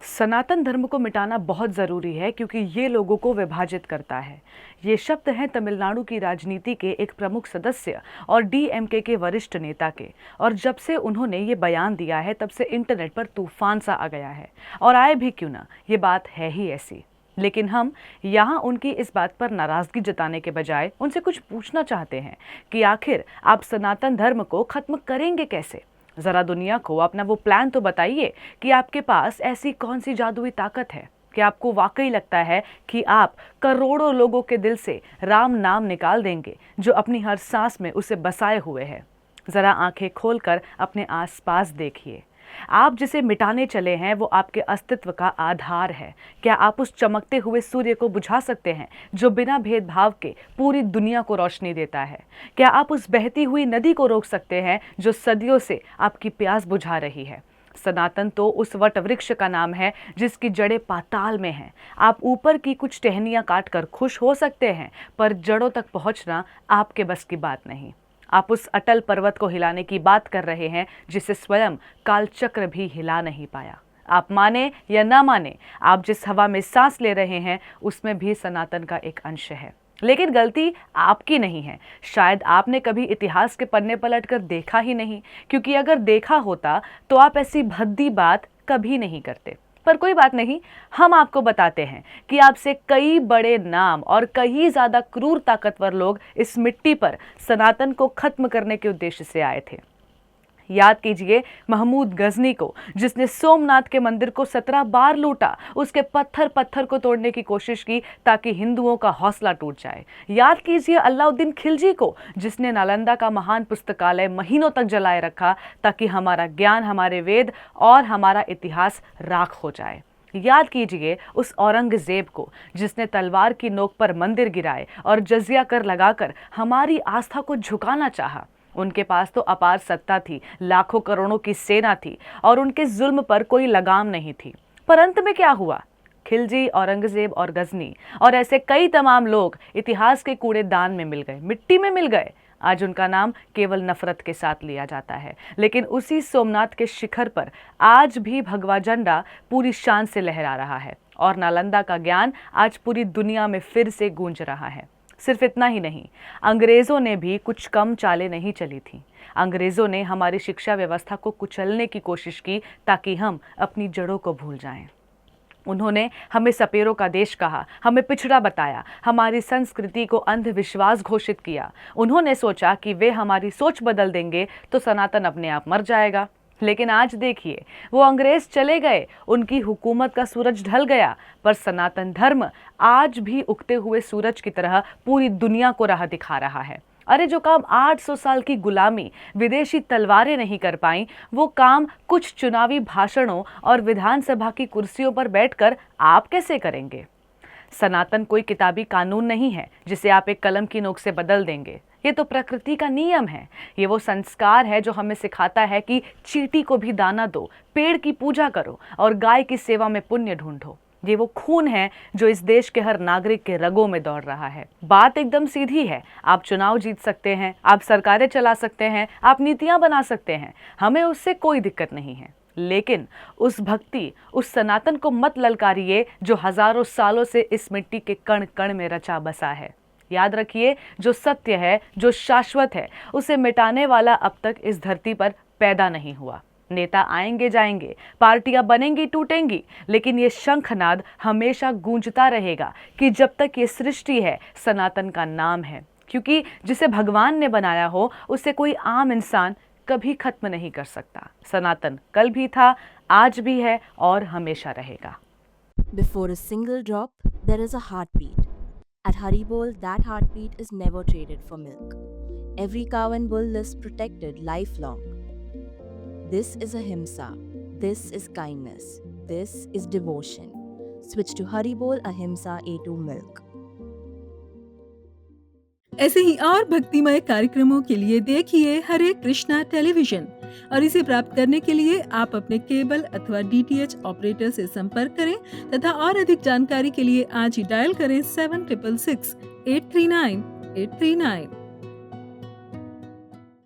सनातन धर्म को मिटाना बहुत ज़रूरी है क्योंकि ये लोगों को विभाजित करता है। ये शब्द हैं तमिलनाडु की राजनीति के एक प्रमुख सदस्य और डीएमके के वरिष्ठ नेता के। और जब से उन्होंने ये बयान दिया है तब से इंटरनेट पर तूफान सा आ गया है। और आए भी क्यों ना, ये बात है ही ऐसी। लेकिन हम यहाँ उनकी इस बात पर नाराज़गी जताने के बजाय उनसे कुछ पूछना चाहते हैं कि आखिर आप सनातन धर्म को ख़त्म करेंगे कैसे। ज़रा दुनिया को अपना वो प्लान तो बताइए कि आपके पास ऐसी कौन सी जादुई ताकत है कि आपको वाकई लगता है कि आप करोड़ों लोगों के दिल से राम नाम निकाल देंगे जो अपनी हर सांस में उसे बसाए हुए है। ज़रा आंखें खोलकर अपने आसपास देखिए। आप जिसे मिटाने चले हैं वो आपके अस्तित्व का आधार है। क्या आप उस चमकते हुए सूर्य को बुझा सकते हैं जो बिना भेदभाव के पूरी दुनिया को रोशनी देता है? क्या आप उस बहती हुई नदी को रोक सकते हैं जो सदियों से आपकी प्यास बुझा रही है? सनातन तो उस वट वृक्ष का नाम है जिसकी जड़ें पाताल में हैं। आप ऊपर की कुछ टहनियां काटकर खुश हो सकते हैं, पर जड़ों तक पहुंचना आपके बस की बात नहीं। आप उस अटल पर्वत को हिलाने की बात कर रहे हैं जिसे स्वयं कालचक्र भी हिला नहीं पाया। आप माने या ना माने, आप जिस हवा में सांस ले रहे हैं उसमें भी सनातन का एक अंश है। लेकिन गलती आपकी नहीं है। शायद आपने कभी इतिहास के पन्ने पलटकर देखा ही नहीं, क्योंकि अगर देखा होता तो आप ऐसी भद्दी बात कभी नहीं करते। पर कोई बात नहीं, हम आपको बताते हैं कि आपसे कई बड़े नाम और कई ज़्यादा क्रूर ताकतवर लोग इस मिट्टी पर सनातन को खत्म करने के उद्देश्य से आए थे। याद कीजिए महमूद गजनी को, जिसने सोमनाथ के मंदिर को 17 बार लूटा, उसके पत्थर पत्थर को तोड़ने की कोशिश की ताकि हिंदुओं का हौसला टूट जाए। याद कीजिए अलाउद्दीन खिलजी को, जिसने नालंदा का महान पुस्तकालय महीनों तक जलाए रखा ताकि हमारा ज्ञान, हमारे वेद और हमारा इतिहास राख हो जाए। याद कीजिए उस औरंगजेब को, जिसने तलवार की नोक पर मंदिर गिराए और जजिया कर लगाकर हमारी आस्था को झुकाना चाहा। उनके पास तो अपार सत्ता थी, लाखों करोड़ों की सेना थी और उनके जुल्म पर कोई लगाम नहीं थी। पर अंत में क्या हुआ? खिलजी, औरंगजेब और गजनी और ऐसे कई तमाम लोग इतिहास के कूड़ेदान में मिल गए, मिट्टी में मिल गए। आज उनका नाम केवल नफरत के साथ लिया जाता है। लेकिन उसी सोमनाथ के शिखर पर आज भी भगवा झंडा पूरी शान से लहरा रहा है और नालंदा का ज्ञान आज पूरी दुनिया में फिर से गूंज रहा है। सिर्फ इतना ही नहीं, अंग्रेज़ों ने भी कुछ कम चालें नहीं चली थीं। अंग्रेज़ों ने हमारी शिक्षा व्यवस्था को कुचलने की कोशिश की ताकि हम अपनी जड़ों को भूल जाएं। उन्होंने हमें सपेरों का देश कहा, हमें पिछड़ा बताया, हमारी संस्कृति को अंधविश्वास घोषित किया। उन्होंने सोचा कि वे हमारी सोच बदल देंगे तो सनातन अपने आप मर जाएगा। लेकिन आज देखिए, वो अंग्रेज चले गए, उनकी हुकूमत का सूरज ढल गया, पर सनातन धर्म आज भी उगते हुए सूरज की तरह पूरी दुनिया को राह दिखा रहा है। अरे जो काम 800 साल की गुलामी विदेशी तलवारें नहीं कर पाई, वो काम कुछ चुनावी भाषणों और विधानसभा की कुर्सियों पर बैठकर आप कैसे करेंगे? सनातन कोई किताबी कानून नहीं है जिसे आप एक कलम की नोक से बदल देंगे। ये तो प्रकृति का नियम है। ये वो संस्कार है जो हमें सिखाता है कि चींटी को भी दाना दो, पेड़ की पूजा करो और गाय की सेवा में पुण्य ढूंढो। ये वो खून है जो इस देश के हर नागरिक के रगों में दौड़ रहा है। बात एकदम सीधी है। आप चुनाव जीत सकते हैं, आप सरकारें चला सकते हैं, आप नीतियां बना सकते हैं, हमें उससे कोई दिक्कत नहीं है। लेकिन उस भक्ति, उस सनातन को मत ललकारिए जो हजारों सालों से इस मिट्टी के कण कण में रचा बसा है। याद रखिए, जो सत्य है, जो शाश्वत है, उसे मिटाने वाला अब तक इस धरती पर पैदा नहीं हुआ। नेता आएंगे जाएंगे, पार्टियां बनेंगी टूटेंगी, लेकिन ये शंखनाद हमेशा गूंजता रहेगा कि जब तक ये सृष्टि है, सनातन का नाम है। क्योंकि जिसे भगवान ने बनाया हो उसे कोई आम इंसान कभी खत्म नहीं कर सकता। सनातन कल भी था, आज भी है और हमेशा रहेगा। Before a single drop, there is a heartbeat. At Haribol, that heartbeat is never traded for milk. Every cow and bull lives protected lifelong. This is ahimsa. This is kindness. This is devotion. Switch to Haribol Ahimsa A2 Milk. ऐसे ही और भक्तिमय कार्यक्रमों के लिए देखिए हरे Krishna television और इसे प्राप्त करने के लिए आप अपने केबल अथवा डीटीएच ऑपरेटर से संपर्क करें तथा और अधिक जानकारी के लिए आज ही डायल करें 7666 839 839।